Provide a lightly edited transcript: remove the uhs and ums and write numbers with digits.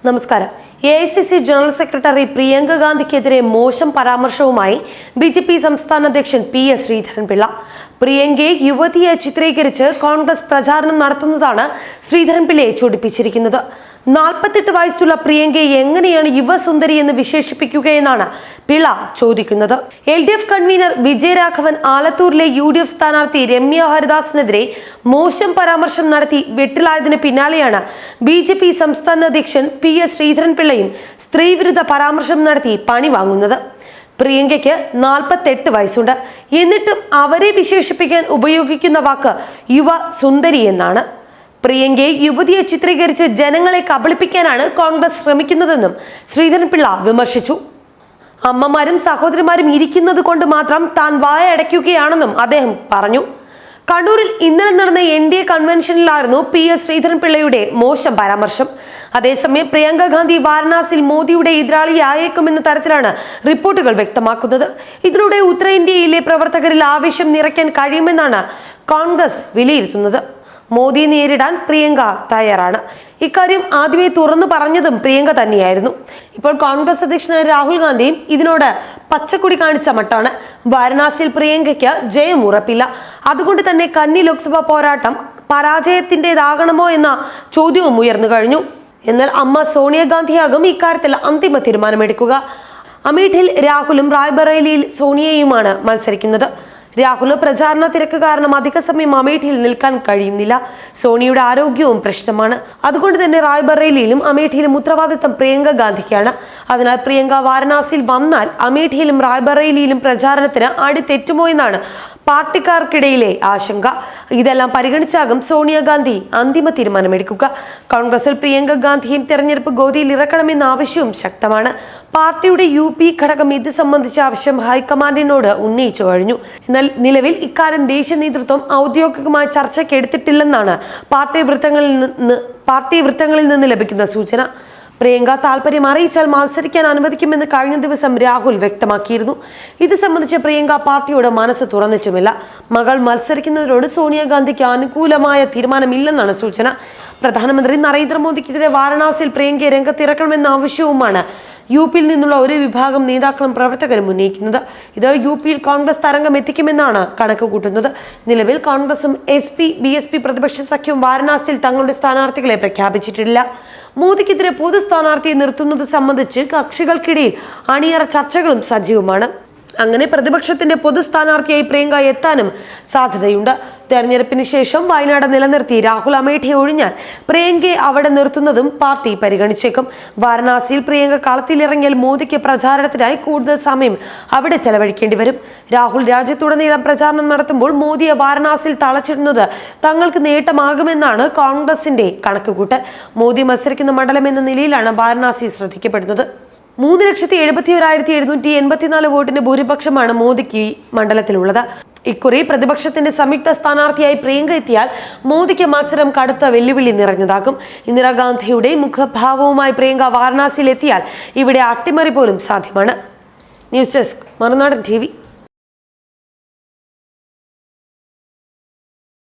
നമസ്കാരം. AICC general secretary Priyanka ഗാന്ധിക്കെതിരെ മോശം പരാമർശവുമായി BJP സംസ്ഥാന അധ്യക്ഷൻ PS ശ്രീധരൻപിള്ള. പ്രിയങ്കയെ യുവതിയെ ചിത്രീകരിച്ച് കോൺഗ്രസ് പ്രചാരണം നടത്തുന്നതാണ് ശ്രീധരൻപിള്ളയെ ചൊടിപ്പിച്ചിരിക്കുന്നത്. 48 വയസ്സുള്ള പ്രിയങ്കയെ എങ്ങനെയാണ് യുവസുന്ദരി എന്ന് വിശേഷിപ്പിക്കുകയെന്നാണ് പിള്ള ചോദിക്കുന്നത്. LDF കൺവീനർ വിജയരാഘവൻ ആലത്തൂരിലെ UDF സ്ഥാനാർത്ഥി രമ്യ ഹരിദാസിനെതിരെ മോശം പരാമർശം നടത്തി വെട്ടിലായതിന് പിന്നാലെയാണ് BJP സംസ്ഥാന അധ്യക്ഷൻ PS ശ്രീധരൻപിള്ളയും സ്ത്രീവിരുദ്ധ പരാമർശം നടത്തി പണി വാങ്ങുന്നത്. പ്രിയങ്കയ്ക്ക് 48 വയസ്സുണ്ട്. എന്നിട്ടും അവരെ വിശേഷിപ്പിക്കാൻ ഉപയോഗിക്കുന്ന വാക്ക് യുവ സുന്ദരി എന്നാണ്. പ്രിയങ്കയെ യുവതിയെ ചിത്രീകരിച്ച് ജനങ്ങളെ കബളിപ്പിക്കാനാണ് കോൺഗ്രസ് ശ്രമിക്കുന്നതെന്നും ശ്രീധരൻപിള്ള വിമർശിച്ചു. അമ്മമാരും സഹോദരിമാരും ഇരിക്കുന്നത് കൊണ്ട് മാത്രം താൻ വായ അടയ്ക്കുകയാണെന്നും അദ്ദേഹം പറഞ്ഞു. കണ്ണൂരിൽ ഇന്നലെ നടന്ന NDA കൺവെൻഷനിലായിരുന്നു PS ശ്രീധരൻപിള്ളയുടെ മോശം പരാമർശം. അതേസമയം പ്രിയങ്ക ഗാന്ധി വാരണാസിയിൽ മോദിയുടെ എതിരാളിയായേക്കുമെന്ന തരത്തിലാണ് റിപ്പോർട്ടുകൾ വ്യക്തമാക്കുന്നത്. ഇതിലൂടെ ഉത്തരേന്ത്യയിലെ പ്രവർത്തകരിൽ ആവേശം നിറയ്ക്കാൻ കഴിയുമെന്നാണ് കോൺഗ്രസ് വിലയിരുത്തുന്നത്. മോദിയെ നേരിടാൻ പ്രിയങ്ക തയ്യാറാണ്. ഇക്കാര്യം ആദ്യമേ തുറന്നു പറഞ്ഞതും പ്രിയങ്ക തന്നെയായിരുന്നു. ഇപ്പോൾ കോൺഗ്രസ് അധ്യക്ഷനായ രാഹുൽ ഗാന്ധിയും ഇതിനോട് പച്ചക്കൊടി കാണിച്ച മട്ടാണ്. വാരണാസിയിൽ പ്രിയങ്കയ്ക്ക് ജയം ഉറപ്പില്ല. അതുകൊണ്ട് തന്നെ കന്നി ലോക്സഭാ പോരാട്ടം പരാജയത്തിൻ്റെതാകണമോ എന്ന ചോദ്യവും ഉയർന്നു കഴിഞ്ഞു. എന്നാൽ അമ്മ സോണിയാഗാന്ധിയാകും ഇക്കാര്യത്തിൽ അന്തിമ തീരുമാനമെടുക്കുക. അമേഠിയിൽ രാഹുലും റായ്ബറേലിയിൽ സോണിയയുമാണ് മത്സരിക്കുന്നത്. രാഹുലിന് പ്രചാരണ തിരക്ക് കാരണം അധിക സമയം അമേഠിയിൽ നിൽക്കാൻ കഴിയുന്നില്ല. സോണിയുടെ ആരോഗ്യവും പ്രശ്നമാണ്. അതുകൊണ്ട് തന്നെ റായ്ബറേലിയിലും അമേഠിയിലും ഉത്തരവാദിത്തം പ്രിയങ്ക ഗാന്ധിക്കാണ്. അതിനാൽ പ്രിയങ്ക വാരണാസിയിൽ വന്നാൽ അമേഠിയിലും റായ്ബറേലിയിലും പ്രചാരണത്തിന് അടിതെറ്റുമോ എന്നാണ് പാർട്ടിക്കാർക്കിടയിലെ ആശങ്ക. ഇതെല്ലാം പരിഗണിച്ചാകും സോണിയാഗാന്ധി അന്തിമ തീരുമാനമെടുക്കുക. കോൺഗ്രസിൽ പ്രിയങ്ക ഗാന്ധിയും തെരഞ്ഞെടുപ്പ് ഗോതിയിൽ ഇറക്കണമെന്ന ആവശ്യവും ശക്തമാണ്. പാർട്ടിയുടെ UP ഘടകം ഇത് സംബന്ധിച്ച ആവശ്യം ഹൈക്കമാൻഡിനോട് ഉന്നയിച്ചു കഴിഞ്ഞു. എന്നാൽ നിലവിൽ ഇക്കാര്യം ദേശീയ നേതൃത്വം ഔദ്യോഗികമായ ചർച്ചയ്ക്ക് എടുത്തിട്ടില്ലെന്നാണ് പാർട്ടി വൃത്തങ്ങളിൽ നിന്ന് ലഭിക്കുന്ന സൂചന. പ്രിയങ്ക താല്പര്യം അറിയിച്ചാൽ മത്സരിക്കാൻ അനുവദിക്കുമെന്ന് കഴിഞ്ഞ ദിവസം രാഹുൽ വ്യക്തമാക്കിയിരുന്നു. ഇത് സംബന്ധിച്ച് പ്രിയങ്ക പാർട്ടിയോട് മനസ്സ് തുറന്നിട്ടുമില്ല. മകൾ മത്സരിക്കുന്നതിനോട് സോണിയാഗാന്ധിക്ക് അനുകൂലമായ തീരുമാനമില്ലെന്നാണ് സൂചന. പ്രധാനമന്ത്രി നരേന്ദ്രമോദിക്കെതിരെ വാരണാസിയിൽ പ്രിയങ്കയെ രംഗത്തിറക്കണമെന്ന ആവശ്യവുമാണ് UPയിൽ നിന്നുള്ള ഒരു വിഭാഗം നേതാക്കളും പ്രവർത്തകരും ഉന്നയിക്കുന്നത്. ഇത് UPയിൽ കോൺഗ്രസ് തരംഗം എത്തിക്കുമെന്നാണ് കണക്ക് കൂട്ടുന്നത്. നിലവിൽ കോൺഗ്രസും SP-BSP പ്രതിപക്ഷ സഖ്യവും വാരണാസിയിൽ തങ്ങളുടെ സ്ഥാനാർത്ഥികളെ പ്രഖ്യാപിച്ചിട്ടില്ല. മോദിക്കെതിരെ പൊതു സ്ഥാനാർത്ഥിയെ നിർത്തുന്നത് സംബന്ധിച്ച് കക്ഷികൾക്കിടയിൽ അണിയറ ചർച്ചകളും സജീവമാണ്. അങ്ങനെ പ്രതിപക്ഷത്തിന്റെ പൊതു സ്ഥാനാർത്ഥിയായി പ്രിയങ്ക എത്താനും സാധ്യതയുണ്ട്. തെരഞ്ഞെടുപ്പിന് ശേഷം വയനാട് നിലനിർത്തി രാഹുൽ അമേഠിയെ ഒഴിഞ്ഞാൽ പ്രിയങ്കയെ അവിടെ നിർത്തുന്നതും പാർട്ടി പരിഗണിച്ചേക്കും. വാരണാസിയിൽ പ്രിയങ്ക കളത്തിലിറങ്ങിയാൽ മോദിക്ക് പ്രചാരണത്തിനായി കൂടുതൽ സമയം അവിടെ ചെലവഴിക്കേണ്ടി വരും. രാഹുൽ രാജ്യത്തുടനീളം പ്രചാരണം നടത്തുമ്പോൾ മോദിയെ വാരണാസിയിൽ തളച്ചിടുന്നത് തങ്ങൾക്ക് നേട്ടമാകുമെന്നാണ് കോൺഗ്രസിന്റെ കണക്കുകൂട്ടൽ. മോദി മത്സരിക്കുന്ന മണ്ഡലം എന്ന നിലയിലാണ് വാരണാസി ശ്രദ്ധിക്കപ്പെടുന്നത്. 3,71,784 വോട്ടിന്റെ ഭൂരിപക്ഷമാണ് മോദിക്ക് മണ്ഡലത്തിലുള്ളത്. ഇക്കുറി പ്രതിപക്ഷത്തിന്റെ സംയുക്ത സ്ഥാനാർത്ഥിയായി പ്രിയങ്ക എത്തിയാൽ മോദിക്ക് മത്സരം കടുത്ത വെല്ലുവിളി നിറഞ്ഞതാകും. ഇന്ദിരാഗാന്ധിയുടെ മുഖഭാവവുമായി പ്രിയങ്ക വാരണാസിയിൽ എത്തിയാൽ ഇവിടെ അട്ടിമറി പോലും സാധ്യമാണ്. ന്യൂസ് ഡെസ്ക് മറുനാടൻ TV.